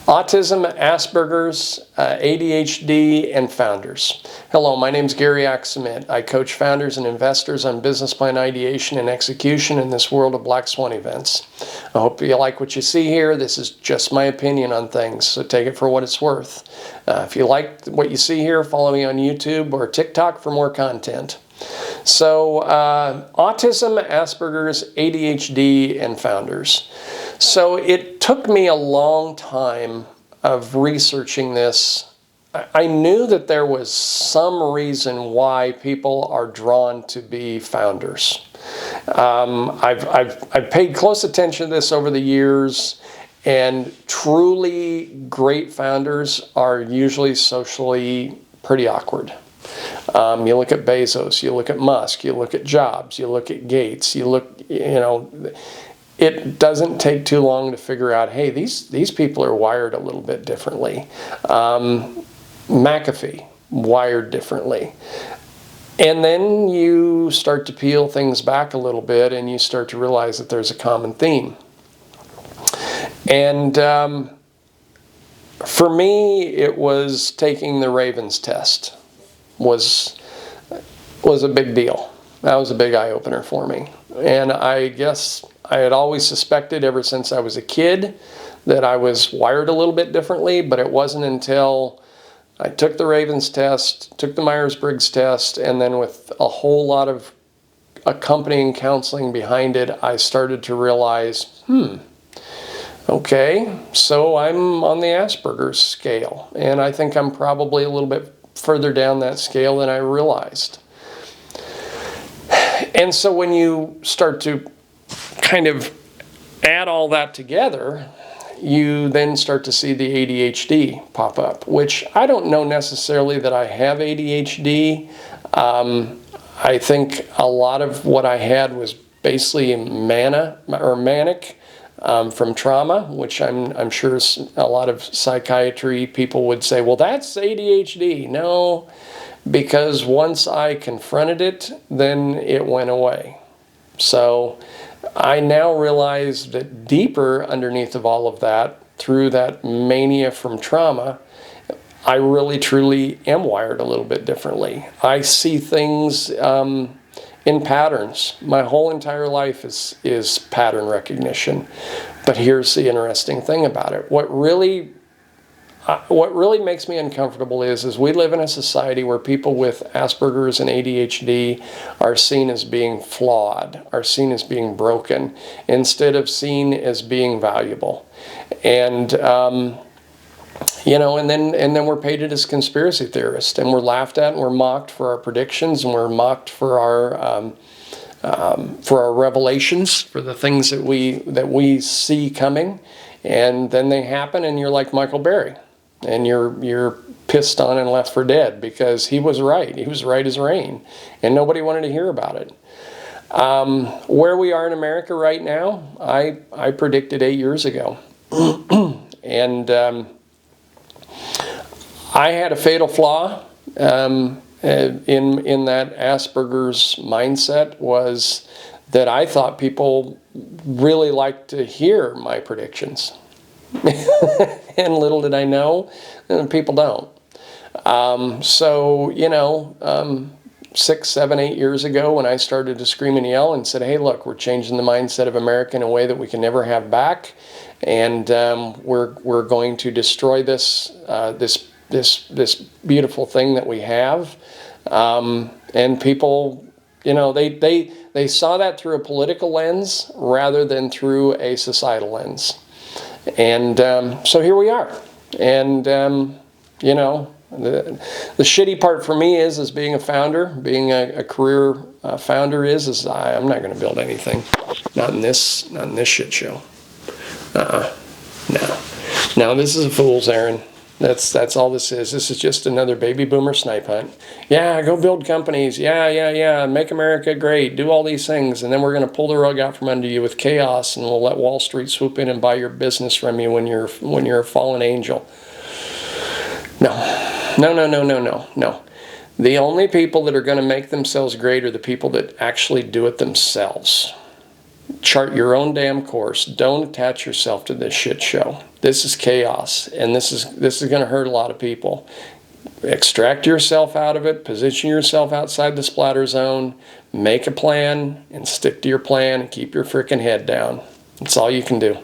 Autism, Asbergers, ADHD, and founders. Hello, my name is Gary Axamit. I coach founders and investors on business plan ideation and execution in this world of black swan events. I hope you like what you see here. This is just my opinion on things, so take it for what it's worth. If you like what you see here, follow me on YouTube or TikTok for more content. So, autism, Asperger's, ADHD, and founders. So it took me a long time of researching this. I knew that there was some reason why people are drawn to be founders. I've paid close attention to this over the years, and truly great founders are usually socially pretty awkward. You look at Bezos, you look at Musk, you look at Jobs, you look at Gates, it doesn't take too long to figure out, hey, these people are wired a little bit differently. McAfee, wired differently. And then you start to peel things back a little bit and you start to realize that there's a common theme. And for me, it was taking the Ravens test was a big deal. That was a big eye-opener for me. And I guess I had always suspected ever since I was a kid that I was wired a little bit differently, but it wasn't until I took the Ravens test, took the Myers-Briggs test, and then with a whole lot of accompanying counseling behind it, I started to realize, okay, so I'm on the Asperger's scale, and I think I'm probably a little bit further down that scale than I realized. And so when you start to kind of add all that together, you then start to see the ADHD pop up, which I don't know necessarily that I have ADHD. I think a lot of what I had was basically manic from trauma, which I'm sure a lot of psychiatry people would say, well, that's ADHD. No, because once I confronted it, then it went away. So I now realize that deeper underneath of all of that, through that mania from trauma, I really truly am wired a little bit differently. I see things in patterns. My whole entire life is pattern recognition. But here's the interesting thing about it. What really makes me uncomfortable is we live in a society where people with Asperger's and ADHD are seen as being flawed, are seen as being broken, instead of seen as being valuable. And and then we're painted as conspiracy theorists, and we're laughed at and we're mocked for our predictions, and we're mocked for our revelations, for the things that we see coming, and then they happen, and you're like Michael Berry, and you're pissed on and left for dead because he was right. He was right as rain, and nobody wanted to hear about it. Where we are in America right now, I predicted 8 years ago, and I had a fatal flaw in that Asperger's mindset, was that I thought people really liked to hear my predictions. And little did I know, people don't. 6, 7, 8 years ago, when I started to scream and yell and said, hey, look, we're changing the mindset of America in a way that we can never have back, and we're going to destroy this beautiful thing that we have. And people, they saw that through a political lens rather than through a societal lens. And so here we are. And, the shitty part for me is being a founder, being a career founder is I'm not going to build anything. Not in this shit show. No, this is a fool's errand. That's all this is. This is just another baby boomer snipe hunt. Yeah, go build companies. Yeah. Make America great. Do all these things. And then we're going to pull the rug out from under you with chaos, and we'll let Wall Street swoop in and buy your business from you when you're a fallen angel. No. The only people that are going to make themselves great are the people that actually do it themselves. Chart your own damn course. Don't attach yourself to this shit show. This is chaos, and this is going to hurt a lot of people. Extract yourself out of it, position yourself outside the splatter zone, make a plan, and stick to your plan, and keep your freaking head down. That's all you can do.